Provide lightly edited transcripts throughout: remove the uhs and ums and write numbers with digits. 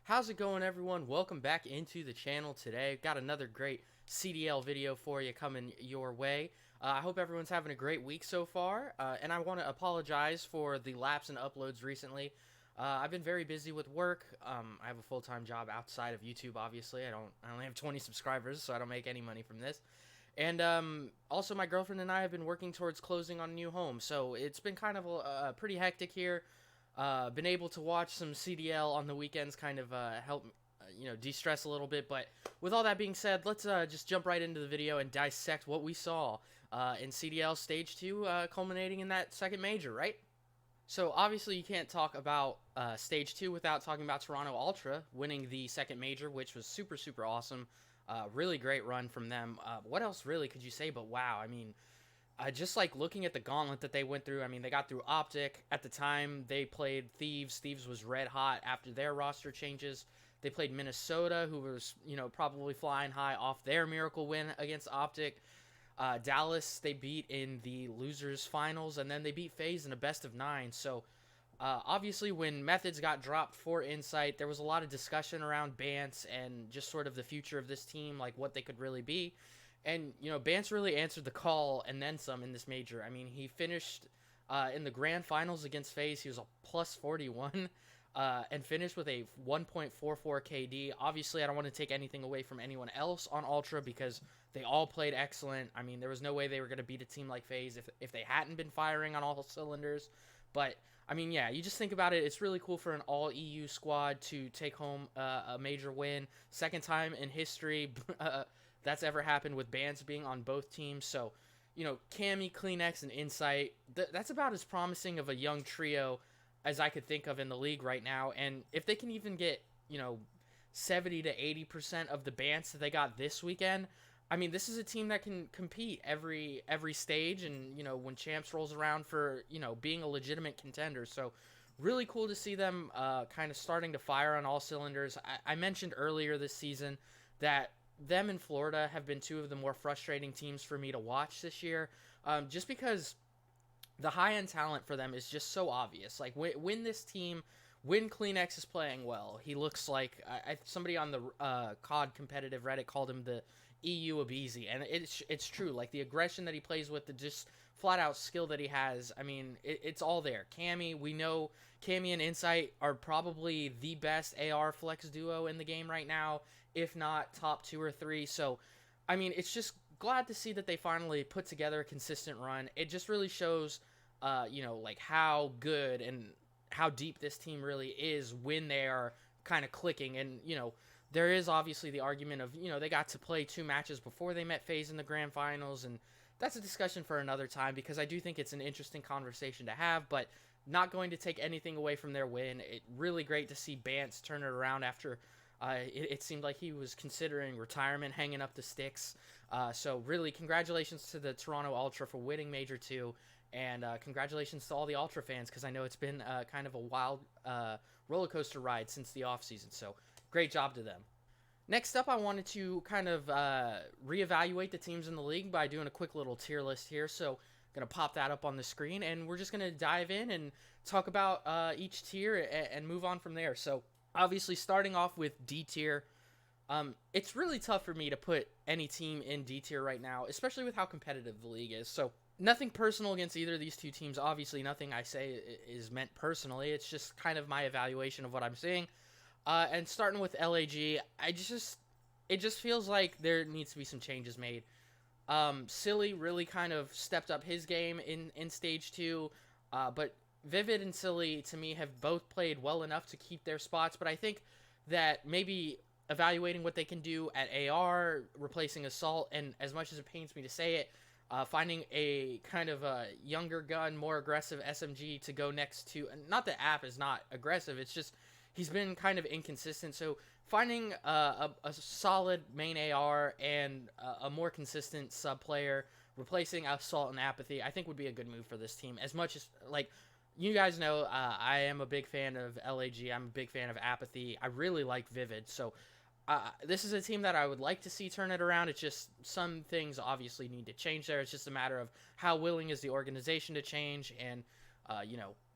How's it going, everyone? Welcome back into the channel today. Got another great CDL video for you coming your way. I hope everyone's having a great week so far, and I want to apologize for the lapse in uploads recently. I've been very busy with work. I have a full-time job outside of YouTube, obviously. I only have 20 subscribers, so I don't make any money from this. And also, my girlfriend and I have been working towards closing on a new home, so it's been kind of pretty hectic here. Been able to watch some CDL on the weekends, kind of help de-stress a little bit. But with all that being said, let's just jump right into the video and dissect what we saw in CDL Stage 2, culminating in that second major, right? So obviously you can't talk about Stage 2 without talking about Toronto Ultra winning the second major, which was super, super awesome. Really great run from them. What else really could you say but wow? I mean, just like looking at the gauntlet that they went through, I mean, they got through Optic. At the time, they played Thieves. Thieves was red hot after their roster changes. They played Minnesota, who was, probably flying high off their miracle win against Optic. Dallas, they beat in the losers finals, and then they beat FaZe in a best of 9. So, obviously, when Methods got dropped for Insight, there was a lot of discussion around Bance and just sort of the future of this team, like what they could really be. And, Bance really answered the call and then some in this major. I mean, he finished in the grand finals against FaZe. He was a plus 41 and finished with a 1.44 KD. Obviously, I don't want to take anything away from anyone else on Ultra because they all played excellent. I mean, there was no way they were going to beat a team like FaZe if they hadn't been firing on all cylinders. But, I mean, yeah, you just think about it. It's really cool for an all-EU squad to take home a major win. Second time in history that's ever happened with bands being on both teams. So, Cammy, CleanX, and Insight, that's about as promising of a young trio as I could think of in the league right now. And if they can even get, 70 to 80% of the bans that they got this weekend, I mean, this is a team that can compete every stage, and when champs rolls around for being a legitimate contender. So really cool to see them kind of starting to fire on all cylinders. I mentioned earlier this season that them in Florida have been two of the more frustrating teams for me to watch this year, just because the high end talent for them is just so obvious. Like when this team, when CleanX is playing well, he looks like somebody on the COD competitive Reddit called him the EU Abizi, and it's true. Like the aggression that he plays with, the just flat out skill that he has. I mean, it's all there. Cammy, we know Cammy and Insight are probably the best AR flex duo in the game right now, if not top 2 or 3. So, I mean, it's just glad to see that they finally put together a consistent run. It just really shows, like how good and how deep this team really is when they are kind of clicking. And, there is obviously the argument of, they got to play 2 matches before they met FaZe in the grand finals, and that's a discussion for another time because I do think it's an interesting conversation to have, but not going to take anything away from their win. It really great to see Bance turn it around after it seemed like he was considering retirement, hanging up the sticks. So really, congratulations to the Toronto Ultra for winning Major 2, and congratulations to all the Ultra fans because I know it's been kind of a wild roller coaster ride since the offseason. So great job to them. Next up, I wanted to kind of reevaluate the teams in the league by doing a quick little tier list here. So I'm going to pop that up on the screen, and we're just going to dive in and talk about each tier and move on from there. So obviously, starting off with D tier, it's really tough for me to put any team in D tier right now, especially with how competitive the league is. So nothing personal against either of these two teams. Obviously, nothing I say is meant personally. It's just kind of my evaluation of what I'm seeing. And starting with LAG, it just feels like there needs to be some changes made. Silly really kind of stepped up his game in stage 2, but Vivid and Silly to me have both played well enough to keep their spots, but I think that maybe evaluating what they can do at AR, replacing Assault, and as much as it pains me to say it, finding a kind of a younger gun, more aggressive SMG to go next to, not that App is not aggressive, it's just he's been kind of inconsistent. So finding a solid main AR and a more consistent sub player, replacing Assault and Apathy, I think would be a good move for this team. As much as, like, you guys know, I am a big fan of LAG. I'm a big fan of Apathy. I really like Vivid. So this is a team that I would like to see turn it around. It's just some things obviously need to change there. It's just a matter of how willing is the organization to change and,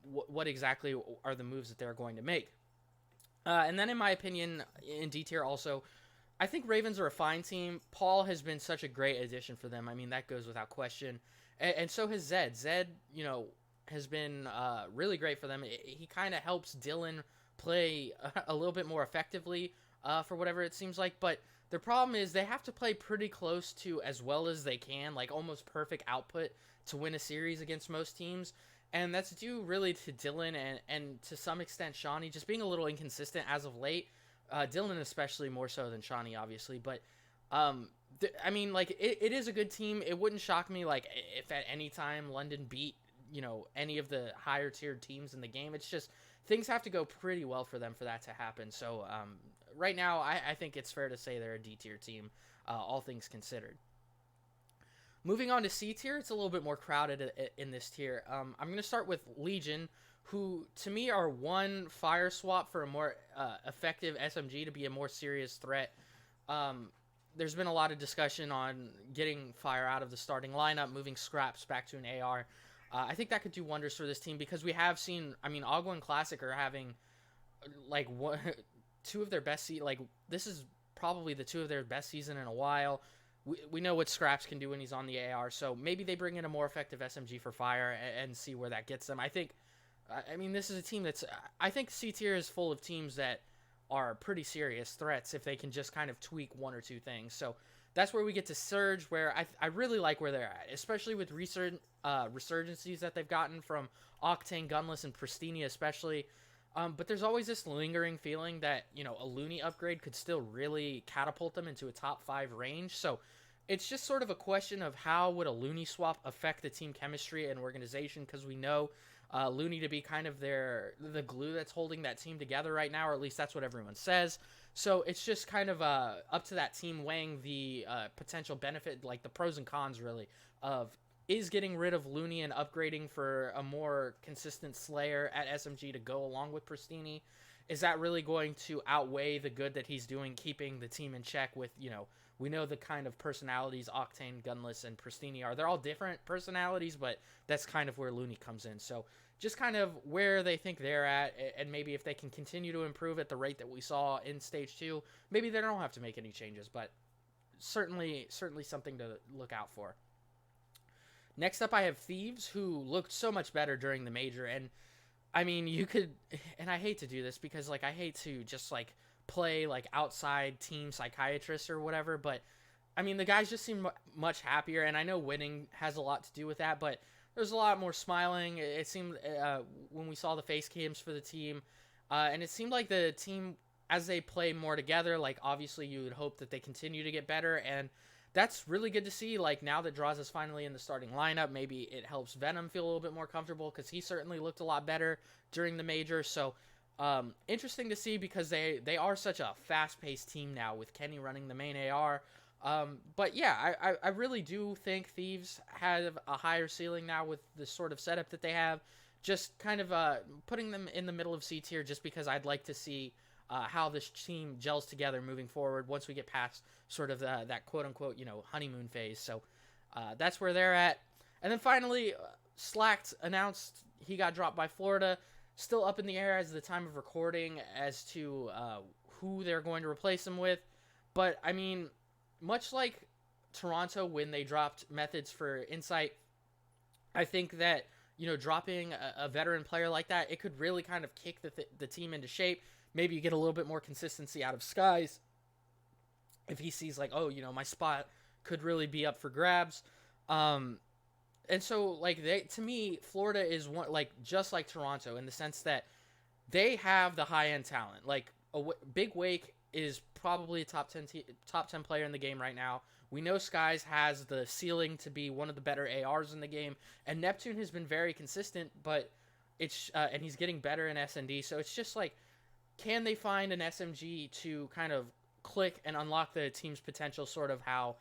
what exactly are the moves that they're going to make. And then, in my opinion, in D tier also, I think Ravens are a fine team. Paul has been such a great addition for them. I mean, that goes without question. And so has Zed. Zed, has been really great for them. He kind of helps Dylan play a little bit more effectively for whatever it seems like. But their problem is they have to play pretty close to as well as they can, like almost perfect output to win a series against most teams. And that's due really to Dylan and to some extent Shawnee just being a little inconsistent as of late. Dylan especially more so than Shawnee, obviously. But I mean, like it is a good team. It wouldn't shock me like if at any time London beat any of the higher tiered teams in the game. It's just things have to go pretty well for them for that to happen. So right now, I think it's fair to say they're a D tier team, all things considered. Moving on to C tier, it's a little bit more crowded in this tier. I'm going to start with Legion, who to me are one fire swap for a more effective SMG to be a more serious threat. There's been a lot of discussion on getting fire out of the starting lineup, moving scraps back to an AR. I think that could do wonders for this team because we have seen, I mean, Agua and Classic are having like two of their best like this is probably the two of their best season in a while. We know what Scraps can do when he's on the AR, so maybe they bring in a more effective SMG for fire and see where that gets them. I mean, this is a team I think C tier is full of teams that are pretty serious threats if they can just kind of tweak one or two things. So that's where we get to Surge, where I really like where they're at, especially with resurgencies that they've gotten from Octane, Gunless, and Pristini especially. But there's always this lingering feeling that, a Looney upgrade could still really catapult them into a top 5 range. So it's just sort of a question of how would a Looney swap affect the team chemistry and organization, because we know Looney to be kind of the glue that's holding that team together right now, or at least that's what everyone says. So it's just kind of up to that team weighing the potential benefit, like the pros and cons really, of is getting rid of Looney and upgrading for a more consistent Slayer at SMG to go along with Pristini. Is that really going to outweigh the good that he's doing keeping the team in check with, we know the kind of personalities Octane, Gunless, and Pristini are. They're all different personalities, but that's kind of where Looney comes in. So just kind of where they think they're at, and maybe if they can continue to improve at the rate that we saw in Stage 2, maybe they don't have to make any changes, but certainly something to look out for. Next up, I have Thieves, who looked so much better during the major, and I mean, you could, and I hate to do this because, like, I hate to just, like, play, like, outside team psychiatrist or whatever, but, I mean, the guys just seem much happier, and I know winning has a lot to do with that, but there's a lot more smiling. It seemed, when we saw the face cams for the team, and it seemed like the team, as they play more together, like, obviously you would hope that they continue to get better, and that's really good to see. Like, now that Draws is finally in the starting lineup, maybe it helps Venom feel a little bit more comfortable because he certainly looked a lot better during the major. So interesting to see because they are such a fast-paced team now with Kenny running the main AR. But yeah, I really do think Thieves have a higher ceiling now with the sort of setup that they have. Just kind of putting them in the middle of C tier just because I'd like to see how this team gels together moving forward once we get past sort of that quote-unquote, honeymoon phase. So that's where they're at. And then finally, Slacked announced he got dropped by Florida. Still up in the air as of the time of recording as to who they're going to replace him with. But, I mean, much like Toronto when they dropped Methods for Insight, I think that, dropping a veteran player like that, it could really kind of kick the team into shape. Maybe you get a little bit more consistency out of Skies if he sees like, oh, my spot could really be up for grabs. And so like to me, Florida is one, like, just like Toronto in the sense that they have the high end talent. Like Big Wake is probably a top 10 player in the game right now. We know Skies has the ceiling to be one of the better ARs in the game, and Neptune has been very consistent, but it's and he's getting better in S&D. So it's just like, can they find an SMG to kind of click and unlock the team's potential, sort of how,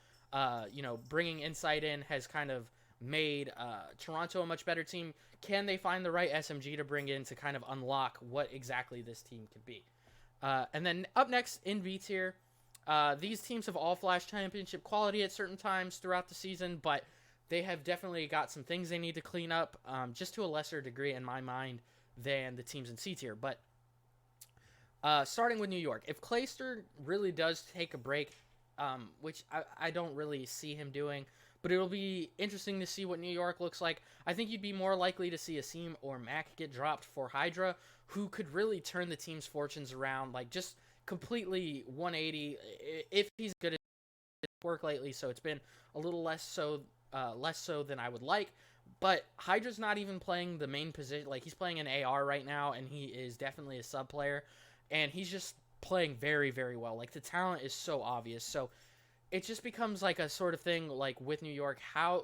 bringing Insight in has kind of made Toronto a much better team? Can they find the right SMG to bring in to kind of unlock what exactly this team could be? And then up next in B tier, these teams have all flashed championship quality at certain times throughout the season, but they have definitely got some things they need to clean up, just to a lesser degree in my mind than the teams in C tier. But Starting with New York, if Clayster really does take a break, which I don't really see him doing, but it'll be interesting to see what New York looks like. I think you'd be more likely to see Asim or Mac get dropped for Hydra, who could really turn the team's fortunes around, like just completely 180 if he's good at work lately. So it's been a little less so than I would like. But Hydra's not even playing the main position. Like, he's playing an AR right now, and he is definitely a sub player, and he's just playing very, very well. Like, the talent is so obvious. So it just becomes like a sort of thing, like with New York.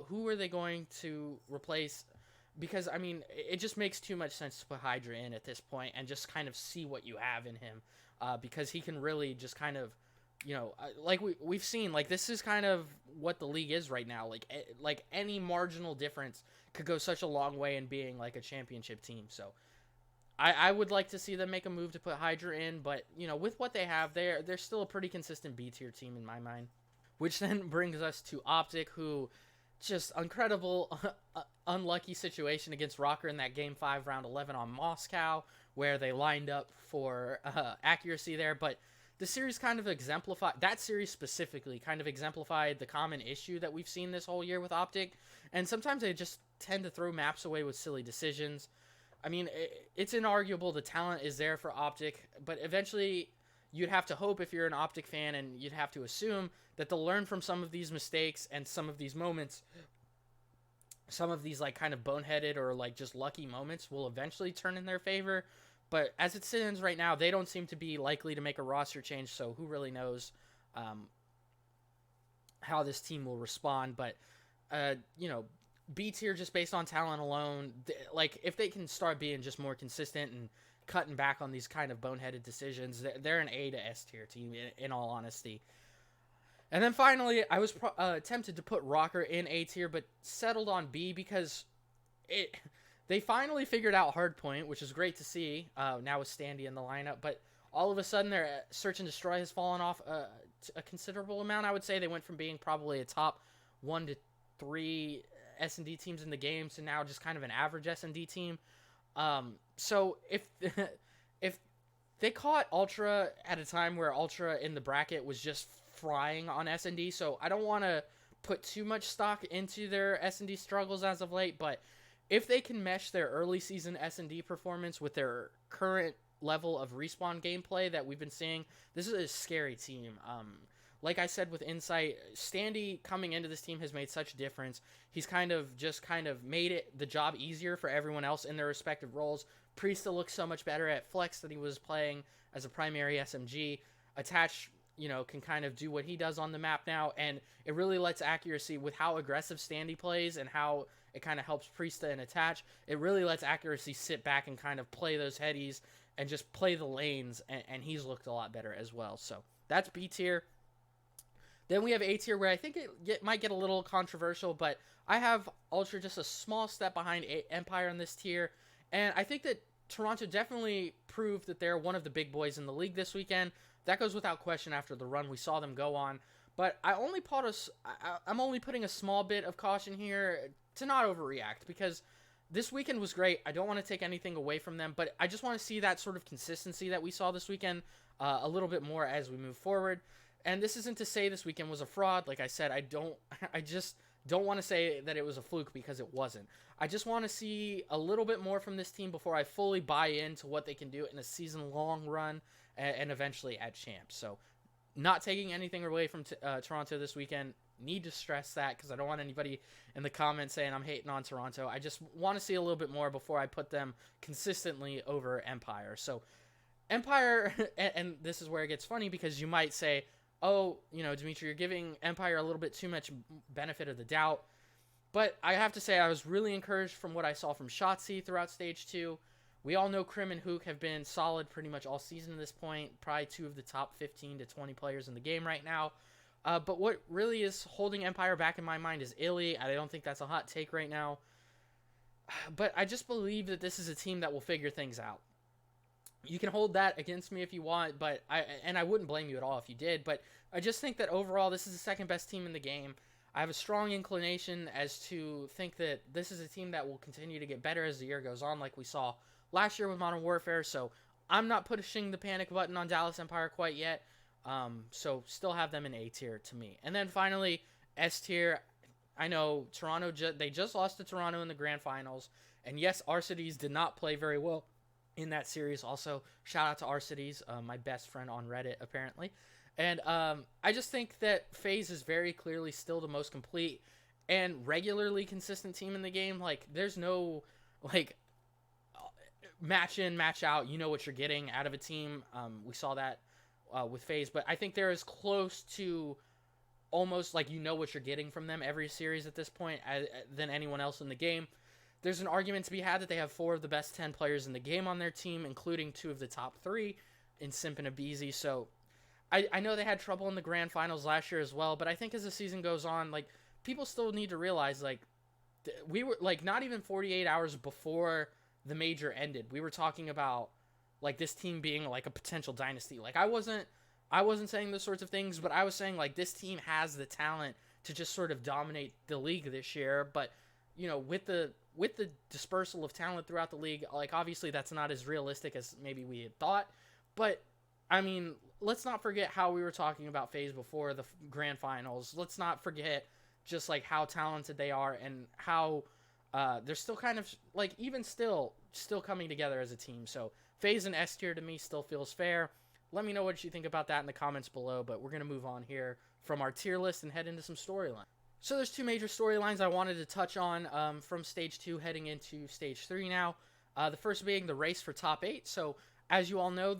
Who are they going to replace? Because I mean, it just makes too much sense to put Hydra in at this point and just kind of see what you have in him, because he can really just kind of, like we've seen, like this is kind of what the league is right now. Like any marginal difference could go such a long way in being like a championship team. So I would like to see them make a move to put Hydra in, but with what they have, they're still a pretty consistent B tier team in my mind. Which then brings us to Optic, who just incredible, unlucky situation against Rocker in that Game 5 Round 11 on Moscow, where they lined up for accuracy there. But the series kind of exemplified, that series specifically kind of exemplified the common issue that we've seen this whole year with Optic. And sometimes they just tend to throw maps away with silly decisions. I mean, it's inarguable the talent is there for Optic, but eventually you'd have to hope, if you're an Optic fan, and you'd have to assume that they'll learn from some of these mistakes and some of these moments. Some of these like kind of boneheaded or like just lucky moments will eventually turn in their favor. But as it stands right now, they don't seem to be likely to make a roster change, so who really knows how this team will respond. But B tier, just based on talent alone, like if they can start being just more consistent and cutting back on these kind of boneheaded decisions, they're an A to S tier team in all honesty. And then finally, I was tempted to put Rocker in A tier, but settled on B because they finally figured out Hardpoint, which is great to see. Now with Standy in the lineup, but all of a sudden their Search and Destroy has fallen off a considerable amount. I would say they went from being probably a top 1 to 3 S&D teams in the game to now just kind of an average S&D team. So if they caught Ultra at a time where Ultra in the bracket was just frying on S&D, so I don't want to put too much stock into their S&D struggles as of late, but if they can mesh their early season S&D performance with their current level of Respawn gameplay that we've been seeing, this is a scary team. Like I said with Insight, Standy coming into this team has made such a difference. He's kind of made it the job easier for everyone else in their respective roles. Priesta looks so much better at Flex than he was playing as a primary SMG. Attach, can kind of do what he does on the map now, and it really lets accuracy with how aggressive Standy plays and how it kind of helps Priesta and Attach. It really lets accuracy sit back and kind of play those headies and just play the lanes, and he's looked a lot better as well. So that's B tier. Then we have A tier, where I think it might get a little controversial, but I have Ultra just a small step behind Empire in this tier. And I think that Toronto definitely proved that they're one of the big boys in the league this weekend. That goes without question after the run we saw them go on. But I'm only putting a small bit of caution here to not overreact, because this weekend was great. I don't want to take anything away from them, but I just want to see that sort of consistency that we saw this weekend a little bit more as we move forward. And this isn't to say this weekend was a fraud. Like I said, I just don't want to say that it was a fluke, because it wasn't. I just want to see a little bit more from this team before I fully buy into what they can do in a season-long run and eventually at champs. So not taking anything away from Toronto this weekend. Need to stress that, because I don't want anybody in the comments saying I'm hating on Toronto. I just want to see a little bit more before I put them consistently over Empire. So Empire, and this is where it gets funny, because you might say, oh, Dimitri, you're giving Empire a little bit too much benefit of the doubt. But I have to say, I was really encouraged from what I saw from Shotzzy throughout Stage 2. We all know Krim and Hook have been solid pretty much all season at this point. Probably 2 of the top 15 to 20 players in the game right now. But what really is holding Empire back in my mind is Illy. I don't think that's a hot take right now. But I just believe that this is a team that will figure things out. You can hold that against me if you want, but I wouldn't blame you at all if you did, but I just think that overall this is the second best team in the game. I have a strong inclination as to think that this is a team that will continue to get better as the year goes on, like we saw last year with Modern Warfare. So I'm not pushing the panic button on Dallas Empire quite yet. So still have them in A tier to me. And then finally, S tier. I know Toronto, they just lost to Toronto in the grand finals. And yes, Arcides did not play very well in that series. Also, shout out to Arcides, my best friend on Reddit, apparently. And I just think that FaZe is very clearly still the most complete and regularly consistent team in the game. Like, there's no, like, match in, match out. You know what you're getting out of a team. We saw that with FaZe. But I think they're as close to almost like you know what you're getting from them every series at this point than anyone else in the game. There's an argument to be had that they have 4 of the best 10 players in the game on their team, including 2 of the top 3 in Simp and aBeZy. So I know they had trouble in the grand finals last year as well, but I think as the season goes on, like, people still need to realize, like, we were, like, not even 48 hours before the major ended, we were talking about, like, this team being, like, a potential dynasty. Like, I wasn't saying those sorts of things, but I was saying, like, this team has the talent to just sort of dominate the league this year. But, you know, with the dispersal of talent throughout the league, like, obviously that's not as realistic as maybe we had thought. But, I mean, let's not forget how we were talking about FaZe before the grand finals. Let's not forget just, like, how talented they are and how they're still kind of, like, even still coming together as a team. So FaZe and S tier to me still feels fair. Let me know what you think about that in the comments below, but we're going to move on here from our tier list and head into some storylines. So there's 2 major storylines I wanted to touch on from Stage 2 heading into Stage 3 now. The first being the race for top 8. So as you all know,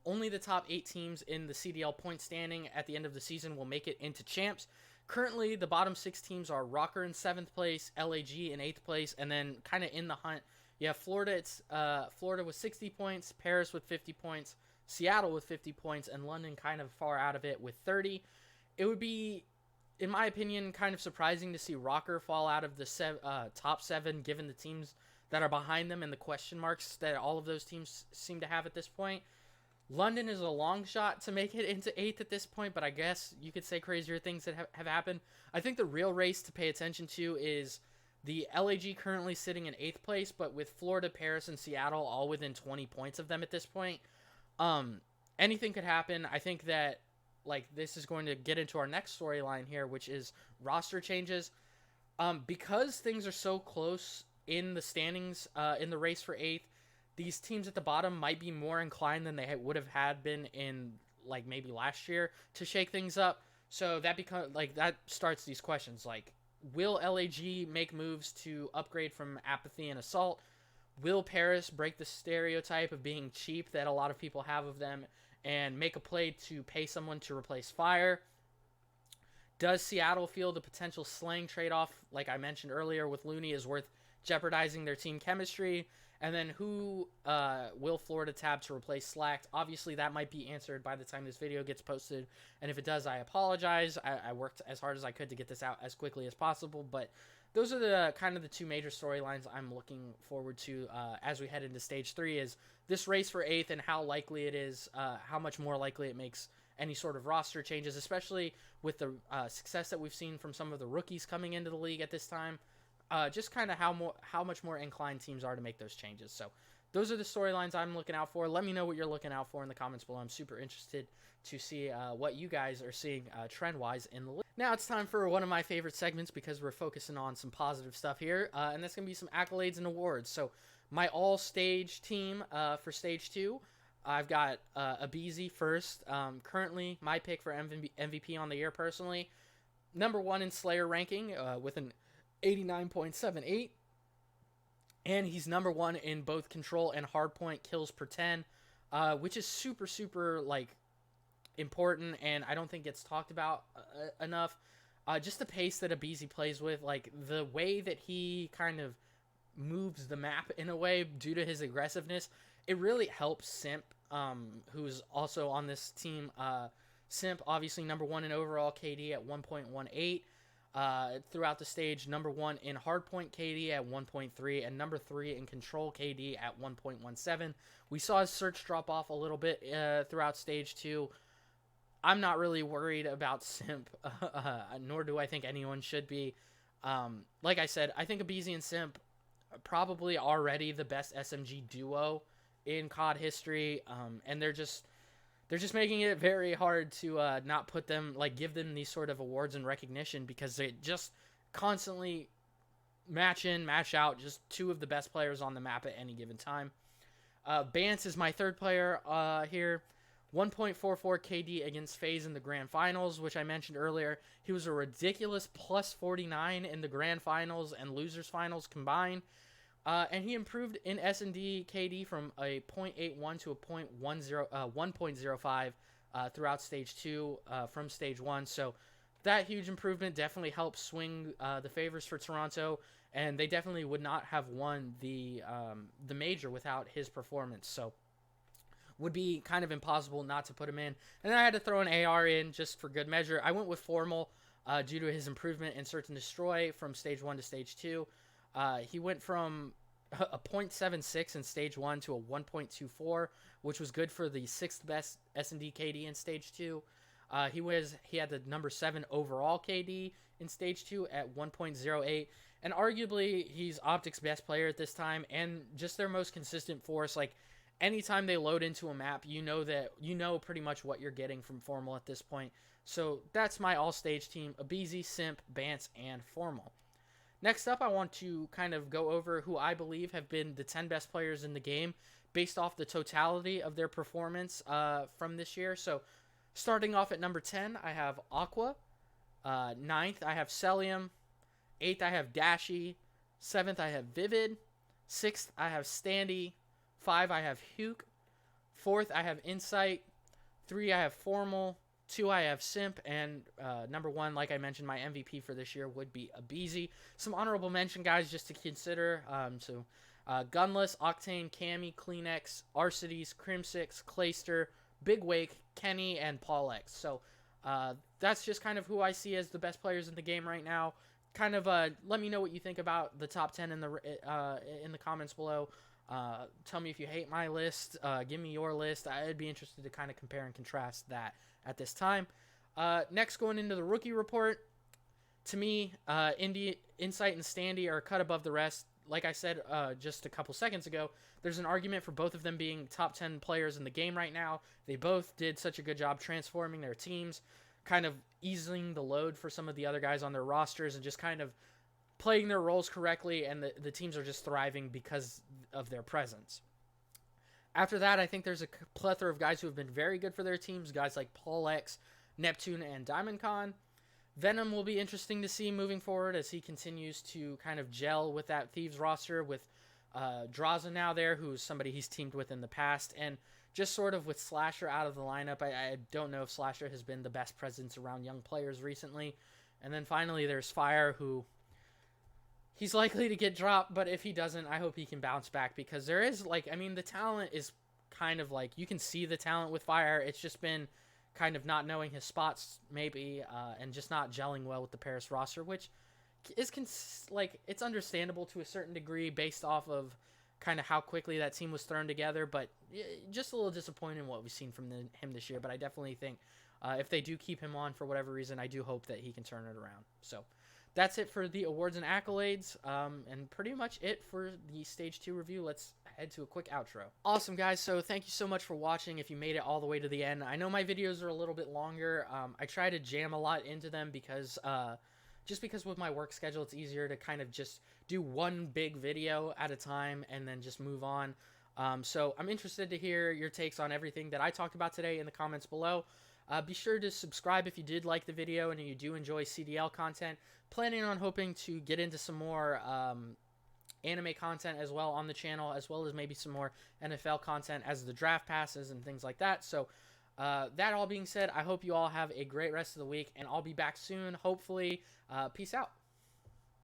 only the top 8 teams in the CDL point standing at the end of the season will make it into champs. Currently, the bottom 6 teams are ROKKR in 7th place, LAG in 8th place, and then kind of in the hunt, you have Florida. It's Florida with 60 points, Paris with 50 points, Seattle with 50 points, and London kind of far out of it with 30. It would be, in my opinion, kind of surprising to see ROKKR fall out of the top 7, given the teams that are behind them and the question marks that all of those teams seem to have at this point. London is a long shot to make it into 8th at this point, but I guess you could say crazier things that have happened. I think the real race to pay attention to is the LAG currently sitting in 8th place, but with Florida, Paris, and Seattle all within 20 points of them at this point. Anything could happen. I think that, like, this is going to get into our next storyline here, which is roster changes. Because things are so close in the standings in the race for 8th, these teams at the bottom might be more inclined than they would have had been in, like, maybe last year to shake things up. So that that starts these questions, like, will LAG make moves to upgrade from Apathy and Assault? Will Paris break the stereotype of being cheap that a lot of people have of them and make a play to pay someone to replace Fire? Does Seattle feel the potential Slang trade-off, like I mentioned earlier with Looney, is worth jeopardizing their team chemistry? And then who will Florida tab to replace Slacked? Obviously, that might be answered by the time this video gets posted. And if it does, I apologize. I worked as hard as I could to get this out as quickly as possible. But those are the kind of the 2 major storylines I'm looking forward to as we head into Stage 3, is this race for 8th and how likely it is, how much more likely it makes any sort of roster changes, especially with the success that we've seen from some of the rookies coming into the league at this time. Just kind of how much more inclined teams are to make those changes. So those are the storylines I'm looking out for. Let me know what you're looking out for in the comments below. I'm super interested to see what you guys are seeing trend-wise in the league. Now it's time for one of my favorite segments, because we're focusing on some positive stuff here, and that's going to be some accolades and awards. So my all-stage team for Stage 2, I've got aBeZy first. Currently, my pick for MVP on the year personally. Number 1 in Slayer ranking with an 89.78, and he's number 1 in both control and hardpoint kills per 10, which is super like important, and I don't think gets talked about enough. Just the pace that aBeZy plays with, like the way that he kind of moves the map in a way due to his aggressiveness, it really helps Simp, who's also on this team. Simp obviously number 1 in overall KD at 1.18. Throughout the stage, number 1 in hardpoint KD at 1.3, and number 3 in control KD at 1.17. We saw his search drop off a little bit throughout Stage 2. I'm not really worried about Simp, nor do I think anyone should be. Like I said, I think aBeZy and Simp are probably already the best SMG duo in COD history, and they're just making it very hard to not put them, like, give them these sort of awards and recognition, because they just constantly match in, match out, just two of the best players on the map at any given time. Bance is my third player here. 1.44 KD against FaZe in the Grand Finals, which I mentioned earlier. He was a ridiculous plus 49 in the Grand Finals and Losers Finals combined. And he improved in S&D KD from a 0.81 to a 1.05 throughout Stage 2 from Stage 1. So that huge improvement definitely helped swing the favors for Toronto, and they definitely would not have won the major without his performance. So would be kind of impossible not to put him in. And then I had to throw an AR in just for good measure. I went with Formal due to his improvement in Search and Destroy from Stage 1 to Stage 2. He went from a 0.76 in Stage 1 to a 1.24, which was good for the 6th best S&D KD in Stage 2. He had the number 7 overall KD in Stage 2 at 1.08. And arguably, he's Optic's best player at this time, and just their most consistent force. Like, anytime they load into a map, you know pretty much what you're getting from Formal at this point. So that's my all-stage team: aBeZy, Simp, Bance, and Formal. Next up, I want to kind of go over who I believe have been the 10 best players in the game based off the totality of their performance from this year. So starting off at number 10, I have Aqua. 9th, I have Cellium. 8th, I have Dashy. 7th, I have Vivid. 6th, I have Standy. 5, I have Huke. 4th, I have Insight. 3, I have Formal. 2, I have Simp. And number 1, like I mentioned, my MVP for this year would be aBeZy. Some honorable mention, guys, just to consider. Gunless, Octane, Cammy, Kleenex, Arcides, Crimsix, Clayster, Big Wake, Kenny, and Paul X. So that's just kind of who I see as the best players in the game right now. Kind of let me know what you think about the top 10 in the comments below. Tell me if you hate my list. Give me your list. I'd be interested to kind of compare and contrast that at this time. Next, going into the rookie report, to me, Insight and Standy are cut above the rest. Like I said just a couple seconds ago, there's an argument for both of them being top 10 players in the game right now. They both did such a good job transforming their teams, kind of easing the load for some of the other guys on their rosters, and just kind of playing their roles correctly, and the teams are just thriving because of their presence. After that, I think there's a plethora of guys who have been very good for their teams, guys like Paul X, Neptune, and DiamondCon. Venom will be interesting to see moving forward as he continues to kind of gel with that Thieves roster, with Draza now there, who's somebody he's teamed with in the past, and just sort of with Slasher out of the lineup. I don't know if Slasher has been the best presence around young players recently. And then finally, there's Fire, who he's likely to get dropped, but if he doesn't, I hope he can bounce back, because there is, like, I mean, the talent is kind of like, you can see the talent with Fire. It's just been kind of not knowing his spots, maybe, and just not gelling well with the Paris roster, which is, it's understandable to a certain degree based off of kind of how quickly that team was thrown together, but just a little disappointed in what we've seen from him this year. But I definitely think if they do keep him on for whatever reason, I do hope that he can turn it around. So that's it for the awards and accolades, and pretty much it for the Stage 2 review. Let's head to a quick outro. Awesome, guys. So thank you so much for watching if you made it all the way to the end. I know my videos are a little bit longer. I try to jam a lot into them because just because with my work schedule, it's easier to kind of just do one big video at a time and then just move on. So I'm interested to hear your takes on everything that I talked about today in the comments below. Be sure to subscribe if you did like the video and you do enjoy CDL content. Planning on hoping to get into some more anime content as well on the channel, as well as maybe some more NFL content as the draft passes and things like that. So that all being said, I hope you all have a great rest of the week, and I'll be back soon, hopefully. Peace out.